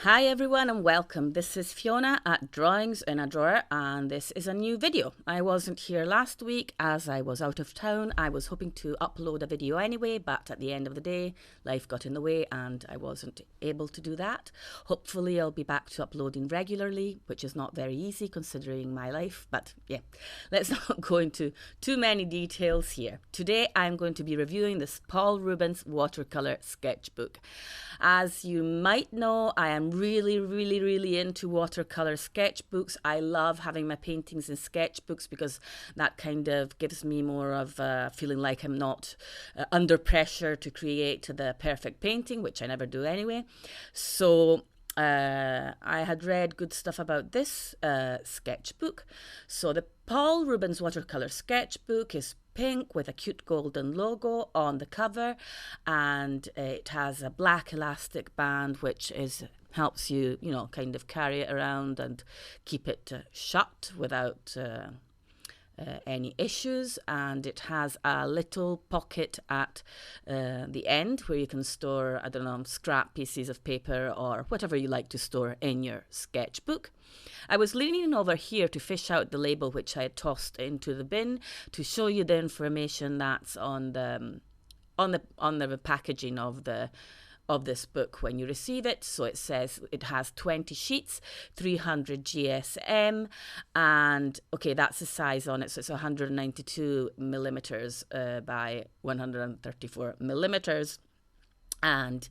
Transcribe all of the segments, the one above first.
Hi everyone and welcome. This is Fiona at Drawings in a Drawer and this is a new video. I wasn't here last week as I was out of town. I was hoping to upload a video anyway, but at the end of the day life got in the way and I wasn't able to do that. Hopefully I'll be back to uploading regularly, which is not very easy considering my life, but yeah, let's not go into too many details here. Today I'm going to be reviewing this Paul Rubens watercolour sketchbook. As you might know, I am really into watercolour sketchbooks. I love having my paintings in sketchbooks because that kind of gives me more of a feeling like I'm not under pressure to create the perfect painting, which I never do anyway. So I had read good stuff about this sketchbook. So the Paul Rubens watercolour sketchbook is pink with a cute golden logo on the cover, and it has a black elastic band which helps you kind of carry it around and keep it shut without any issues. And it has a little pocket at the end where you can store, I don't know, scrap pieces of paper or whatever you like to store in your sketchbook. I was leaning over here to fish out the label which I had tossed into the bin to show you the information that's on the packaging of this book when you receive it. So it says it has 20 sheets, 300 GSM, and okay, that's the size on it. So it's 192 millimeters by 134 millimeters. And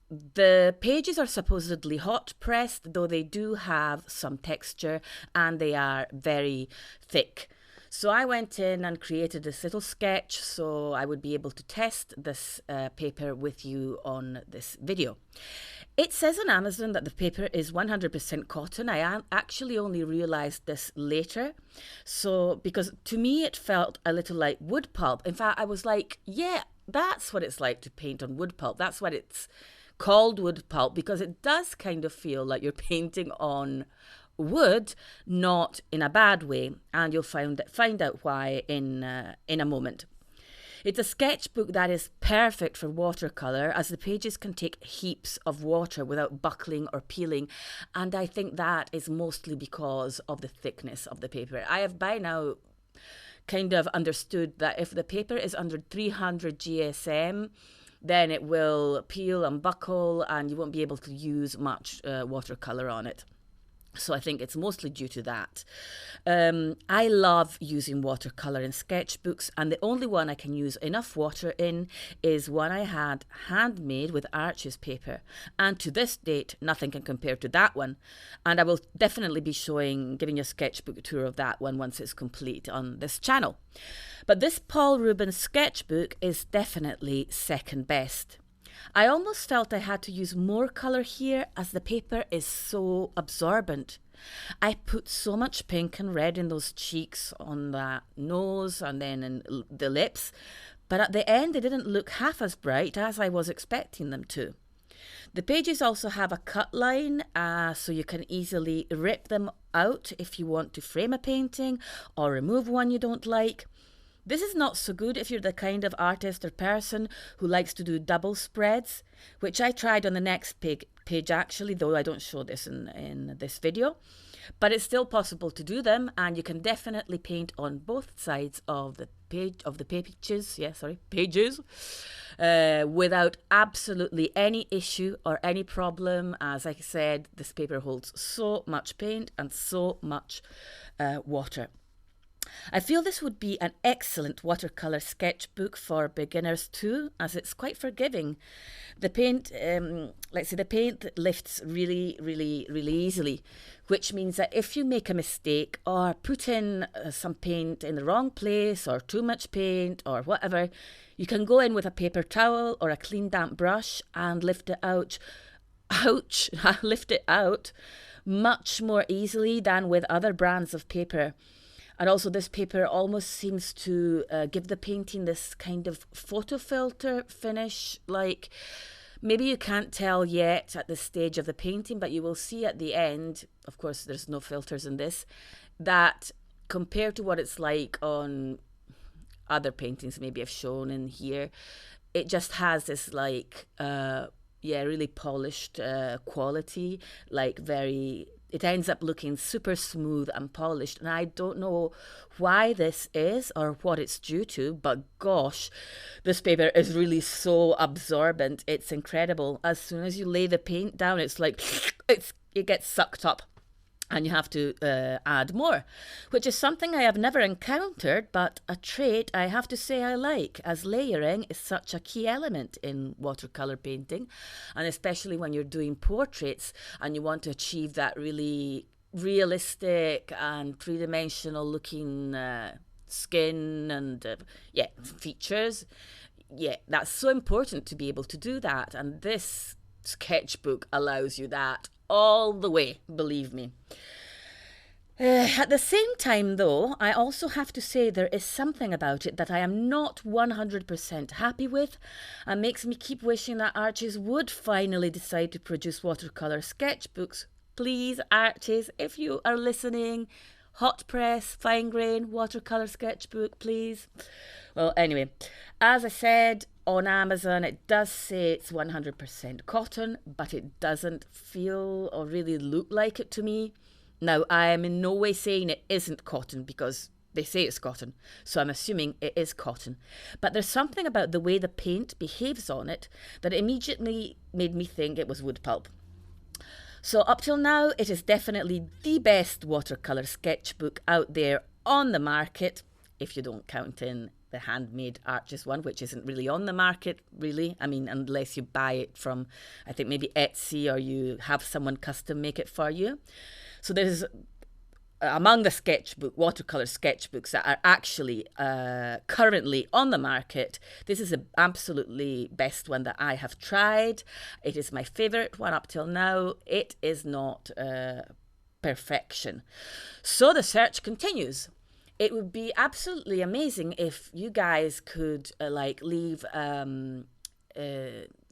the pages are supposedly hot pressed, though they do have some texture and they are very thick. So I went in and created this little sketch so I would be able to test this paper with you on this video. It says on Amazon that the paper is 100% cotton. I actually only realised this later. So, because to me it felt a little like wood pulp. In fact, I was like, yeah, that's what it's like to paint on wood pulp. That's what it's called, wood pulp, because it does kind of feel like you're painting on wood, not in a bad way, and you'll find out why in a moment. It's a sketchbook that is perfect for watercolour, as the pages can take heaps of water without buckling or peeling, and I think that is mostly because of the thickness of the paper. I have by now kind of understood that if the paper is under 300 GSM, then it will peel and buckle and you won't be able to use much watercolour on it. So I think it's mostly due to that. I love using watercolour in sketchbooks, and the only one I can use enough water in is one I had handmade with Arches paper. And to this date, nothing can compare to that one. And I will definitely be giving you a sketchbook tour of that one once it's complete on this channel. But this Paul Rubens sketchbook is definitely second best. I almost felt I had to use more colour here as the paper is so absorbent. I put so much pink and red in those cheeks, on the nose and then in the lips, but at the end they didn't look half as bright as I was expecting them to. The pages also have a cut line, so you can easily rip them out if you want to frame a painting or remove one you don't like. This is not so good if you're the kind of artist or person who likes to do double spreads, which I tried on the next page actually, though I don't show this in this video. But it's still possible to do them, and you can definitely paint on both sides of the pages, without absolutely any issue or any problem. As I said, this paper holds so much paint and so much water. I feel this would be an excellent watercolour sketchbook for beginners too, as it's quite forgiving. The paint, the paint lifts really easily, which means that if you make a mistake or put in some paint in the wrong place or too much paint or whatever, you can go in with a paper towel or a clean damp brush and lift it out. Lift it out much more easily than with other brands of paper. And also this paper almost seems to give the painting this kind of photo filter finish. Like, maybe you can't tell yet at this stage of the painting, but you will see at the end, of course there's no filters in this, that compared to what it's like on other paintings maybe I've shown in here, it just has this like yeah, really polished quality, like very, it ends up looking super smooth and polished. And I don't know why this is or what it's due to, but gosh, this paper is really so absorbent. It's incredible. As soon as you lay the paint down, it's like, it gets sucked up. And you have to add more, which is something I have never encountered, but a trait I have to say I like, as layering is such a key element in watercolour painting, and especially when you're doing portraits and you want to achieve that really realistic and three-dimensional looking skin and features. Yeah, that's so important to be able to do that, and this sketchbook allows you that all the way, believe me. At the same time, though, I also have to say there is something about it that I am not 100% happy with and makes me keep wishing that Arches would finally decide to produce watercolour sketchbooks. Please, Arches, if you are listening, hot press, fine grain, watercolour sketchbook, please. Well, anyway, as I said, on Amazon, it does say it's 100% cotton, but it doesn't feel or really look like it to me. Now, I am in no way saying it isn't cotton because they say it's cotton, so I'm assuming it is cotton. But there's something about the way the paint behaves on it that immediately made me think it was wood pulp. So up till now, it is definitely the best watercolour sketchbook out there on the market, if you don't count in the handmade Arches one, which isn't really on the market, really. I mean, unless you buy it from, I think, maybe Etsy, or you have someone custom make it for you. So there's, among the watercolour sketchbooks that are actually currently on the market, this is the absolutely best one that I have tried. It is my favourite one up till now. It is not perfection. So the search continues. It would be absolutely amazing if you guys could leave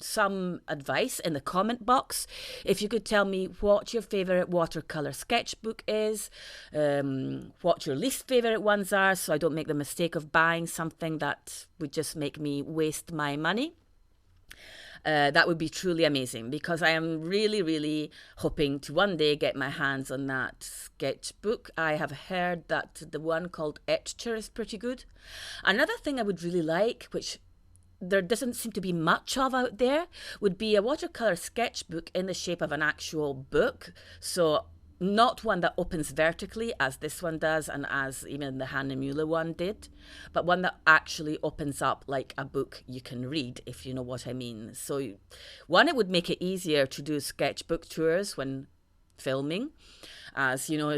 some advice in the comment box. If you could tell me what your favourite watercolour sketchbook is, what your least favourite ones are, so I don't make the mistake of buying something that would just make me waste my money. That would be truly amazing, because I am really, really hoping to one day get my hands on that sketchbook. I have heard that the one called Etcher is pretty good. Another thing I would really like, which there doesn't seem to be much of out there, would be a watercolour sketchbook in the shape of an actual book. So not one that opens vertically as this one does and as even the Hahnemuhle one did, but one that actually opens up like a book you can read, if you know what I mean. So one, it would make it easier to do sketchbook tours when filming, as you know,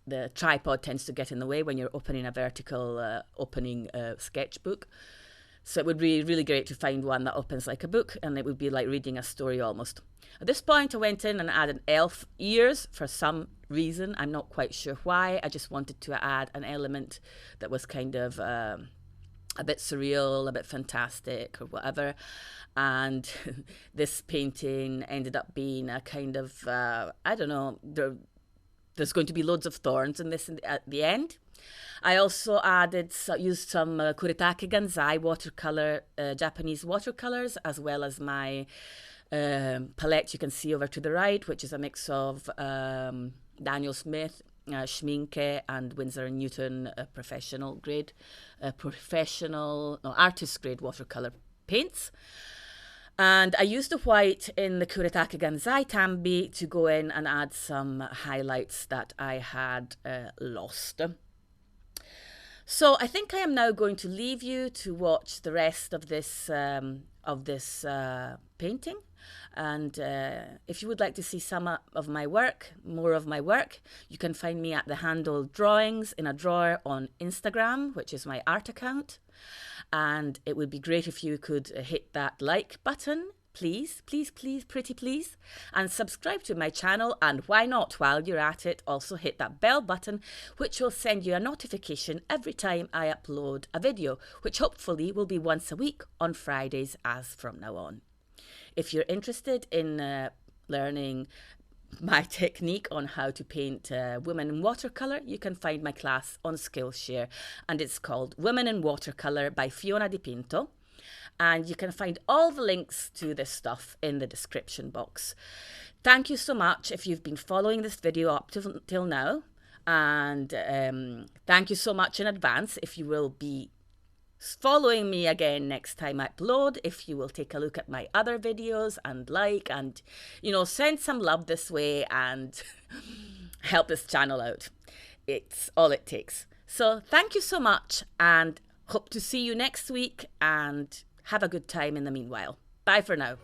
the tripod tends to get in the way when you're opening a vertical sketchbook. So it would be really great to find one that opens like a book, and it would be like reading a story almost. At this point, I went in and added elf ears for some reason. I'm not quite sure why. I just wanted to add an element that was kind of a bit surreal, a bit fantastic or whatever. And this painting ended up being a kind of, I don't know, there's going to be loads of thorns in this at the end. I also used some Kuretake Gansai watercolor, Japanese watercolors, as well as my palette you can see over to the right, which is a mix of Daniel Smith, Schminke, and Winsor & Newton artist grade watercolor paints. And I used the white in the Kuretake Gansai Tambi to go in and add some highlights that I had lost. So I think I am now going to leave you to watch the rest of this painting. And if you would like to see some of my work, more of my work, you can find me at the handle Drawings in a Drawer on Instagram, which is my art account. And it would be great if you could hit that like button, please, please, please, pretty please, and subscribe to my channel. And why not, while you're at it, also hit that bell button, which will send you a notification every time I upload a video, which hopefully will be once a week on Fridays as from now on. If you're interested in learning my technique on how to paint women in watercolour, you can find my class on Skillshare, and it's called Women in Watercolour by Fiona Di Pinto. And you can find all the links to this stuff in the description box. Thank you so much if you've been following this video up till now. And thank you so much in advance if you will be following me again next time I upload, if you will take a look at my other videos and send some love this way and help this channel out. It's all it takes. So thank you so much, and hope to see you next week, and have a good time in the meanwhile. Bye for now.